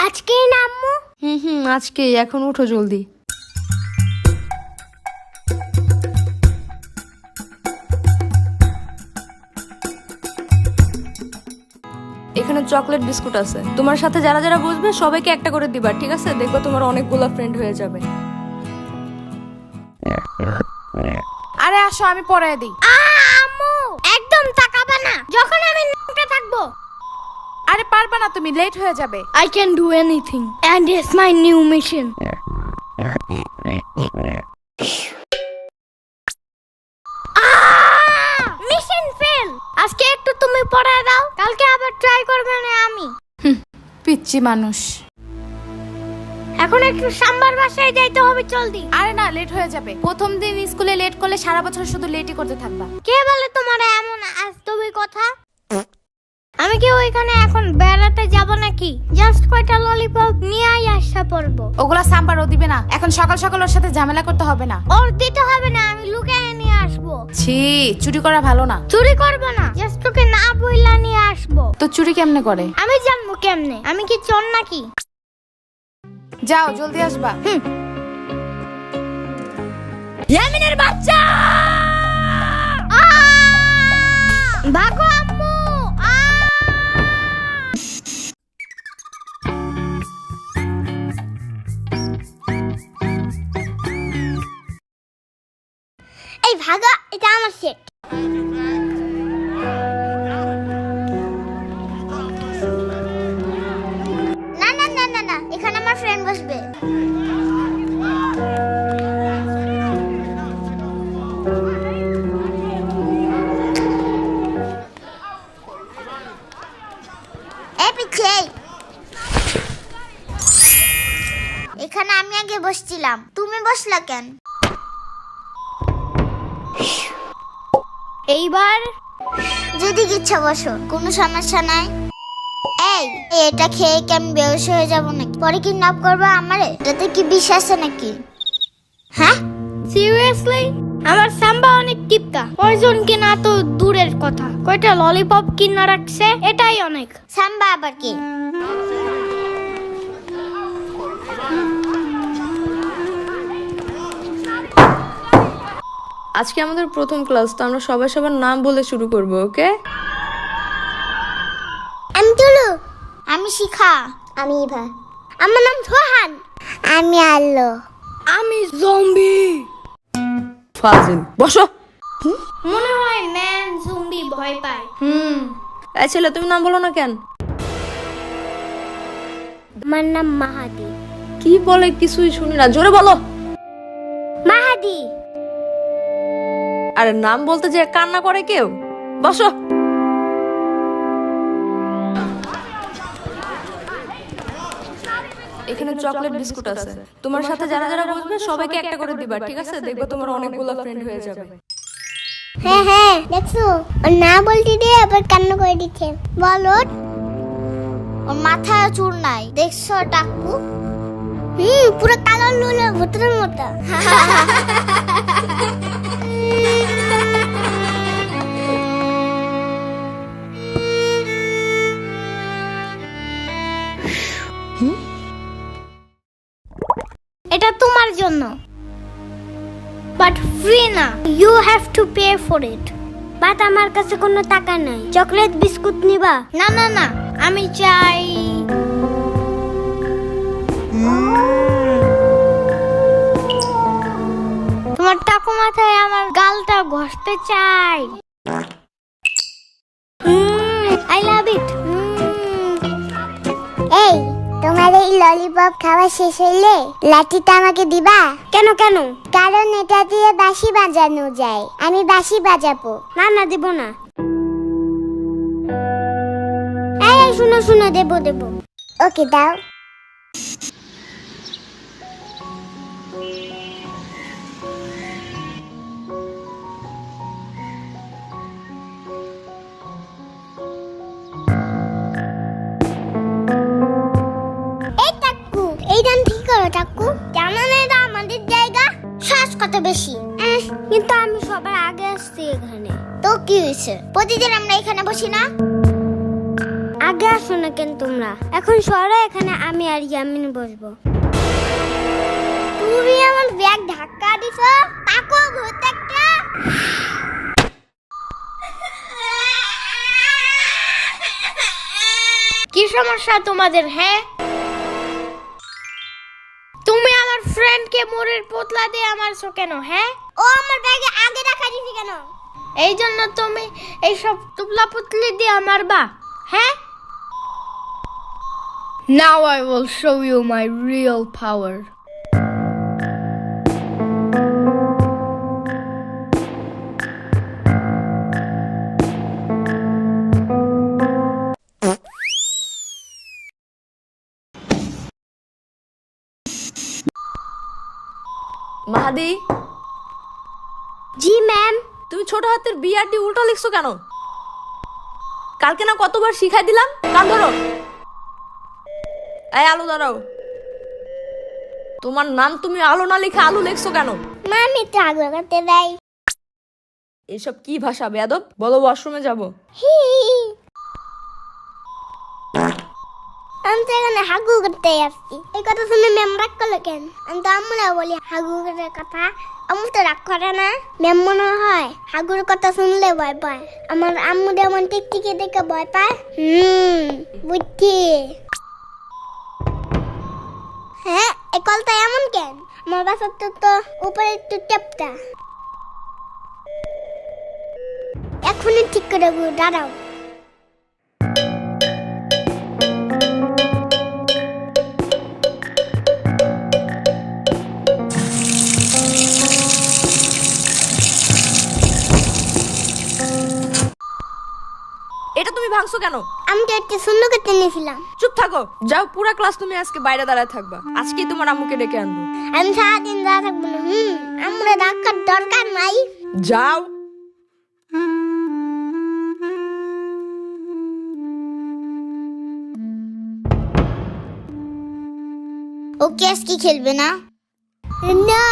আজকেই না আম্মু? আজকেই। এখন উঠো জলদি। এখানে চকলেট বিস্কুট আছে, তোমার সাথে যারা যারা বসবে সবাইকে একটা করে দিবা, ঠিক আছে? দেখো তোমার অনেকগুলো ফ্রেন্ড হয়ে যাবে। আরে আসো, আমি পড়ায় দিই। আম্মু একদম তাকাবে না যখন আমি নোটে থাকবো। আরে পারবা না, তুমি লেট হয়ে যাবে। I can do anything and it's my new mission. Mission fail. আজকে একটু তুমি পড়ায় দাও, কালকে আবার ট্রাই করবে না আমি। পিচ্চি মানুষ। এখন একটু সাম্বার বাসায় যাইতে হবে, জলদি। আরে না, লেট হয়ে যাবে। প্রথম দিন স্কুলে লেট করলে সারা বছর শুধু লেটই করতে থাকবা। কে বলে তোমার এমন আজতবি কথা? আমি কি ওইখানে এখন বেড়াতে যাব নাকি? জাস্ট কয়টা ললিপপ নিয়েই আসা পড়বো। ওগুলা সাম্বার ও দিবে না। এখন সকাল সকাল ওর সাথে ঝামেলা করতে হবে না। ওর দিতে হবে না, আমি লুকিয়ে নিয়ে আসবো। ছি, চুরি করা ভালো না। চুরি করবো না, জাস্ট তোকে না বইলা নিয়ে আসবো। তো চুরি কেমনে করে? আমি জানবো কেমনে? আমি কি চোর নাকি? যাও, জলদি আসবা। ইয়ামিনের বাচ্চা! ভাগো আম্মু! এই ভাগা, এটা আমার সেট। না না না না না, এখানে আমার ফ্রেন্ড বসবে। এখানে আমি আগে বসছিলাম, তুমি বসলা কেন? এইবার যদি ইচ্ছা বসো, কোনো সমস্যা নাই। এই এটা খেয়ে কি আমি বেহুশ হয়ে যাবো নাকি? পরে কিডন্যাপ করবে আমারে? এটাতে কি বিষ আছে নাকি? হ্যাঁ সিরিয়াসলি? আমার সাম্বা অনেক টিপকা, পয়জন কিনা তো দূরের কথা, কয়টা ললিপপ কিনা রাখছে, এটাই অনেক। সাম্বা আবার কি? আজকে আমাদের প্রথম ক্লাস, তো আমরা সবাই সবার নাম বলে শুরু করব, ওকে? আমি তুলু। আমি শিখা। আমি ইভা। আমার নাম সোহান। আমি আল্লো। আমি জম্বি। ফাজিল, বসো। মনে হয় ম্যান জম্বি ভয় পায়। এই ছেলে, তুমি নাম বলো না কেন? আমার নাম মাহাদি। কি বলে কিছুই শুনি না, জোরে বলো। মাহাদি। আরে নাম বলতে যে কান্না করে কেউ? বসো। এখানে চকলেট বিস্কুট আছে, তোমার সাথে যারা যারা বসবে সবাইকে একটা করে দিবা, ঠিক আছে? দেখো তোমার অনেকগুলো ফ্রেন্ড হয়ে যাবে। হ্যাঁ হ্যাঁ, দেখছো ও না বলতে দিয়ে আবার কান্না করে দিচ্ছে। বলো, ওর মাথায় চুল নাই, দেখছো টাকু? পুরো কালো লুলো ভূতের মতো। এটা তোমার জন্য, বাট ফ্রি না, you have to pay for it. But আমার কাছে কোনো টাকা নাই। চকলেট বিস্কুট নিবা? না না না, আমি চাই তোমার টাকু মাথায় আমার গালটা ঘষতে চাই। আই লাভ ইট। এই তোমার এই ললিপপ খাওয়া শেষ হইলে লাঠিটা আমাকে দিবা? কেন কেন? কারণ এটা দিয়ে বাঁশি বাজানো যায়, আমি বাঁশি বাজাবো। না না, দেব না। এই শুনো শুনো, দেব দেব। ওকে দাও। এই গান ঠিক করো টাকু, জানো না এটা আমাদের জায়গা? শ্বাস কত বেশি। কিন্তু আমি সবার আগে আসছি এখানে। তো কি হয়েছে? প্রতিদিন আমরা এখানে বসি না? আগে আসো না কেন তোমরা? এখন সরো, এখানে আমি আর ইয়ামিন বসবো। তুমি আমার ব্যাগ ধাক্কা দিছো, তাকো ভূত একটা। কি সমস্যা তোমাদের? হ্যাঁ, তুমি আমার ফ্রেন্ডকে মোড়ের পোতলা দিয়ে মারছো কেন? হ্যাঁ, ও আমার ব্যাগে আগে রাখা দিছি কেন? এই জন্য তুমি এইসব তুবলা পুতলি দিয়ে মারবা? হ্যাঁ, Now I will show you my real power. Mahadi, জি ম্যাম। তুমি ছোট হাতের বিআরটি উল্টো লিখছো কেন? কালকে না কতবার শিখাই দিলাম। কান ধরো। এই আলু দাঁড়াও। তোমার নাম তুমি আলো না লিখে আলু লিখছো কেন? মামি তো আগে করতে দেয়। এসব কি ভাষা বেয়াদব? বলো ওয়াশরুমে যাবো। হি আমি তো এখানে হাগু করতে আসছি। এই কথা শুনে ম্যাম রাগ করলো কেন? আমি তো আম্মুরা বলি হাগু করার কথা, আম্মু তো রাগ করে না। ম্যাম মনে হয় হাগুর কথা শুনলে ভয় পায়। আমার আম্মু যেমন টিকটিকি দেখে ভয় পায়। বুঝছি। হ্যাঁ, এই কলটা এমন কেন? আমার বাসার তো উপরে একটু টেপটা। এখনই ঠিক করে দাঁড়াও। এটা তুমি ভাঙছো কেন? আমি তো একটু সুন্দর করতে নিয়েছিলাম। চুপ থাকো। যাও, পুরা ক্লাস তুমি আজকে বাইরে দাঁড়ায় থাকবা। আজকেই তোমার আম্মুকে ডেকে আনবো। আমি সারাদিন দাঁড়া থাকবো না। আমরা ডাকার দরকার নাই। যাও। ও কেস কি খেলবে না? না,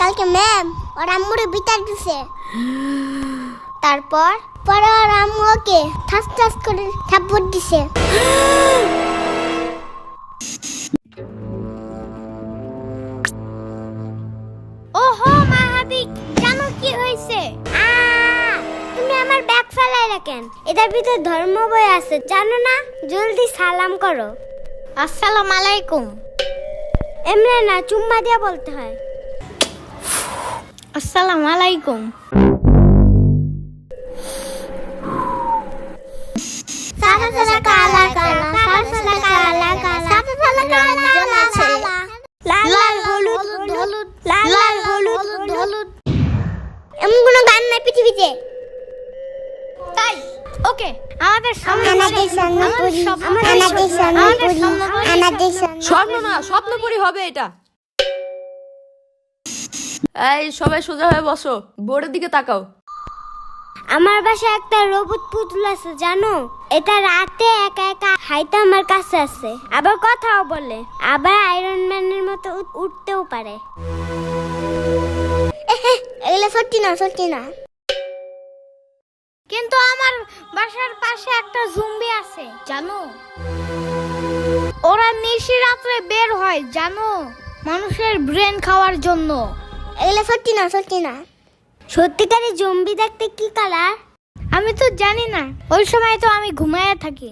কালকে ম্যাম ওর আম্মুরে বিচার দিছে। তারপর পরে ওর আম্মু ওকে ঠাস ঠাস করে থাপ্পড় দিছে। ওহো মাহাদি, জানো কি হয়েছে? তুমি আমার ব্যাগ ফেলাই রাখেন। এটার ভিতরে ধর্ম বই আছে, জানো না? জলদি সালাম করো। আসসালামু আলাইকুম। এমনি না, চুম্মা দিয়ে বলতে হয়। আসসালামু আলাইকুম। সাদা সাদা কালা কালা, সাদা সাদা কালা কালা, সাদা সাদা কালা কালা, লাল লাল হলুদ হলুদ, লাল লাল হলুদ হলুদ। এমন কোনো গান নাই পৃথিবীতে। তাই ওকে, আমাদের আমাদের স্বপ্নপুরী, আমাদের স্বপ্নপুরী, আমাদের স্বপ্ন না, স্বপ্নপুরী হবে এটা। এই সবাই সোজা হয়ে বসো, বোর্ডের দিকে তাকাও। আমার বাসায় একটা রোবট পুতুল আছে, জানো? এটা রাতে একা একা হাইতে আমার কাছে আছে, আবার কথাও বলে, আবার আয়রন ম্যানের মতো উঠতেও পারে। এগুলো সত্যি না, সত্যি না। কিন্তু আমার বাসার পাশে একটা জম্বি আছে, জানো? ওরা নিশি রাত্রে বের হয়, জানো? মানুষের ব্রেন খাওয়ার জন্য। এগুলো সত্যি না, সত্যি না। সত্যিকারের জম্বি দেখতে কি কালার? আমি তো জানি না, ওই সময় তো আমি ঘুমায় থাকি।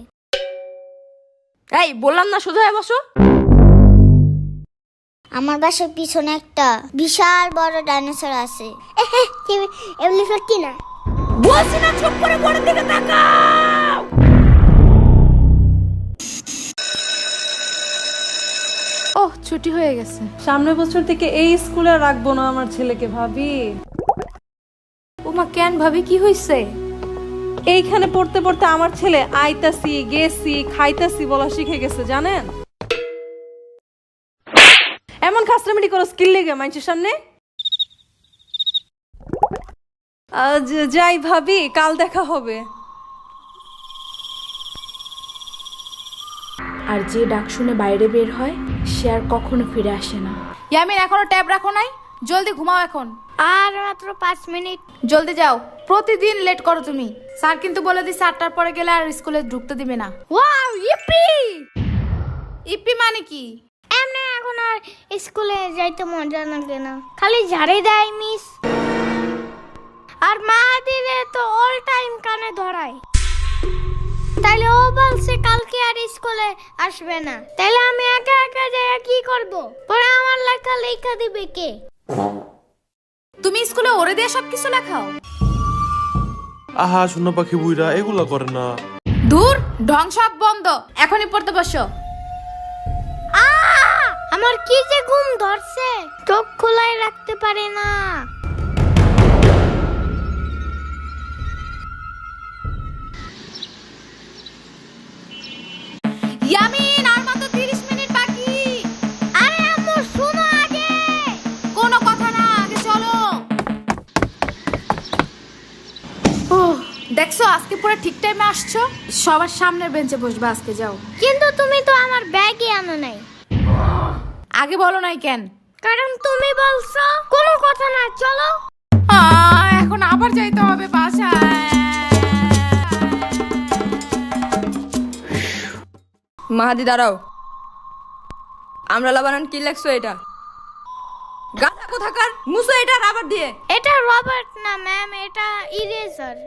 এই বললাম না সোজা হয়ে বসো। আমার বাসার পিছনে একটা বিশাল বড় ডাইনোসর আছে। এগুলো সত্যি না। বলছি না চুপ করে বোর্ডের দিকে তাকাও। ওহ, ছুটি হয়ে গেছে। সামনের বছর থেকে এই স্কুলে রাখবো না আমার ছেলেকে, ভাবি। ওমা কেন ভাবি, কি হইছে? এইখানে পড়তে পড়তে আমার ছেলে আইতাছি গেছি খাইতাছি বলা শিখে গেছে, জানেন? এমন খাসরামিটি করো স্কিল লেগে মানুষের সামনে। যাই ভাবি, কাল দেখা হবে। আর যে ডাক শুনে বাইরে বের হয় সে আর কখনো ফিরে আসে না। ইয়ামিন, এখনো ট্যাব রাখো নাই? জলদি ঘুমাও এখন। আর মাত্র 5 মিনিট। জলদি যাও, প্রতিদিন লেট করো তুমি। স্যার কিন্তু বলে দিছে 8টার পরে গেলে আর স্কুলে ঢুকতে দিবে না। ওয়াও, ইপি ইপি মানে কি? এমনি এখন আর স্কুলে যাইতে মজা লাগে না, খালি ঝাড়ি দেয় মিস। আর মাহাদিরে তো অল টাইম কানে ধরায়। তাইলে ও বলছে কালকে আর স্কুলে আসবে না, তাইলে আমি একা একা যাই কি করব? পরে আমার লেখা দিবে কে? তুমি স্কুলে ওরে দিয়ে সবকিছু লেখাও? আহা শূন্য পাখি বুইরা এগুলা করে না। দূর, ঢং সব বন্ধ, এখনই পড়তে বসো। আমার কি যে ঘুম ধরছে, চোখ খোলাই রাখতে পারে না। ইয়ামিন, আর মাত্র 30 মিনিট বাকি। আরে আম্মু শোনো আগে। কোনো কথা না, আগে চলো। দেখছো আজকে পুরো ঠিক টাইমে আসছো। সবার সামনের বেঞ্চে বসবা আজকে, যাও। কিন্তু তুমি তো আমার ব্যাগই আনো নাই। আগে বলো নাই কেন? কারণ তুমি বলছো। কোনো কথা না, চলো। এখন আবার যাইতে হবে বাসায়। মাহাদি দাঁড়াও, আমরা লাবানান কি লেখছো এটা? গাধা কোথাকার, মুছো এটা রাবার দিয়ে। এটা রবার্ট না ম্যাম, এটা ইরেজার।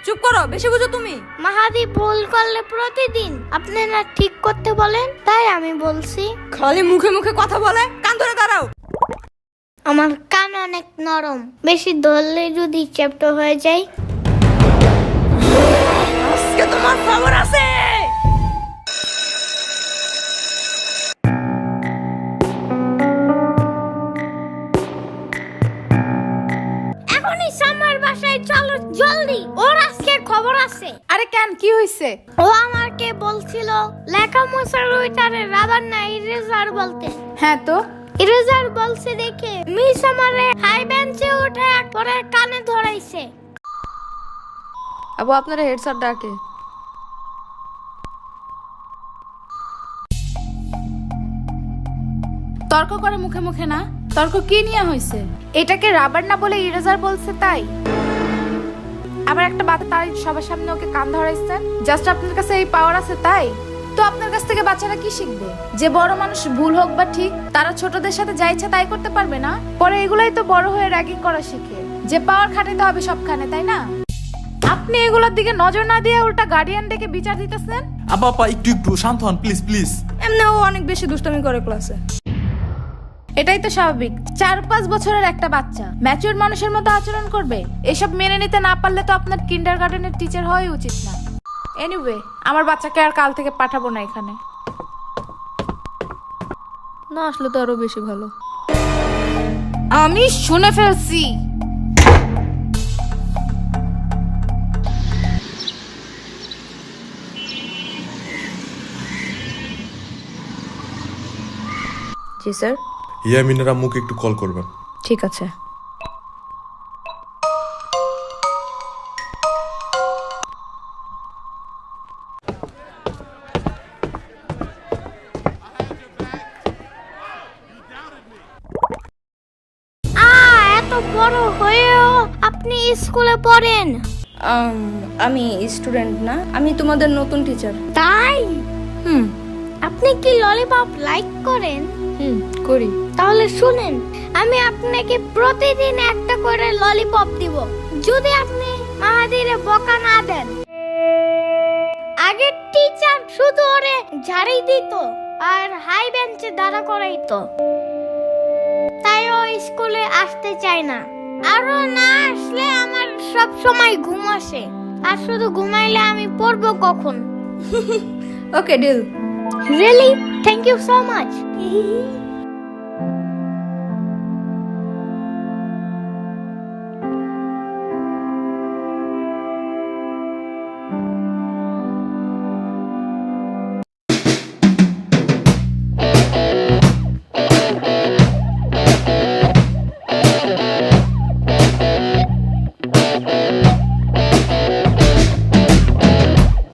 চুপ করো, বেশি বুঝো তুমি। মাহাদি ভুল করলে প্রতিদিন আপনি না ঠিক করতে বলেন, তাই আমি বলছি। খালি মুখে মুখে কথা বলে, কান ধরে দাঁড়াও। আমার কান অনেক নরম, বেশি ধরলে যদি চ্যাপ্টা হয়ে যায়। আজকে তোমার খবর আছে। এখনই সামার বাসায় চলো জলদি, ওর আজকে খবর আছে। আরে কেন, কি হইছে? ও আমাকে বলছিল লেখা মোছার ওইটারে রাবার না ইরেজার বলতে। হ্যাঁ তো, ইরেজার বলছে দেখে মিস আমারে হাই বেঞ্চে উঠে পরে কানে ধরাইছে। আবু আপনারা হেড স্যার ডাকে। তর্ক করে মুখে মুখে না। তর্ক কি নিয়ে হইছে? এটাকে রাবার না বলে ইরেজার বলছে তাই? আবার একটা বাচ্চা তাই সবার সামনে ওকে কান ধরাইছেন, জাস্ট আপনার কাছে এই পাওয়ার আছে তাই? তো আপনার কাছ থেকে বাচ্চারা কি শিখবে? যে বড় মানুষ ভুল হোক বা ঠিক, তারা ছোটদের সাথে যা ইচ্ছা তাই করতে পারবে না? পরে এগুলাই তো বড় হয়ে র্যাগিং করা শিখে, যে পাওয়ার খাটাইতে হবে সবখানে, তাই না? আপনি এগুলোর দিকে নজর না দিয়ে উল্টা গার্ডিয়ান ডেকে বিচার দিতেছেন। আব্বা আপা একটু একটু শান্ত হন প্লিজ প্লিজ। এমনি ও অনেক বেশি দুষ্টামি করে ক্লাসে। এটাই তো স্বাভাবিক, 4-5 বছরের একটা বাচ্চা ম্যাচিউর মানুষের মতো আচরণ করবে। এসব মেনে নিতে না পারলে তো আপনার কিন্ডারগার্টেনের টিচার হওয়াই উচিত না। এনিওয়ে, আমার বাচ্চাকে আর কাল থেকে পাঠাবো না এখানে। না আসলে তো আরো বেশি ভালো। আমি শুনে ফেলছি। জি স্যার। ইয়ামিনের আম্মুকে একটু কল করবেন। ঠিক আছে। এত বড় হয়েও আপনি স্কুলে পড়েন? আমি স্টুডেন্ট না, আমি তোমাদের নতুন টিচার। তাই? হুম আপনি কি ললিপপ লাইক করেন? হুম করি। তাহলে শুনেন, আমি আপনাকে প্রতিদিন একটা করে ললিপপ দিব যদি আপনি মাহাদিরে বকা না দেন। আগের টিচার শুধু ওরে ঝাড়ি দিত আর হাই বেঞ্চে দাঁড়া করাইতো, তাই ও স্কুলে আসতে চায় না। আরো না আসলে আমার সব সময় ঘুম আসে, আর শুধু ঘুমাইলে আমি পড়বো কখন? Okay deal. Really? Thank you so much.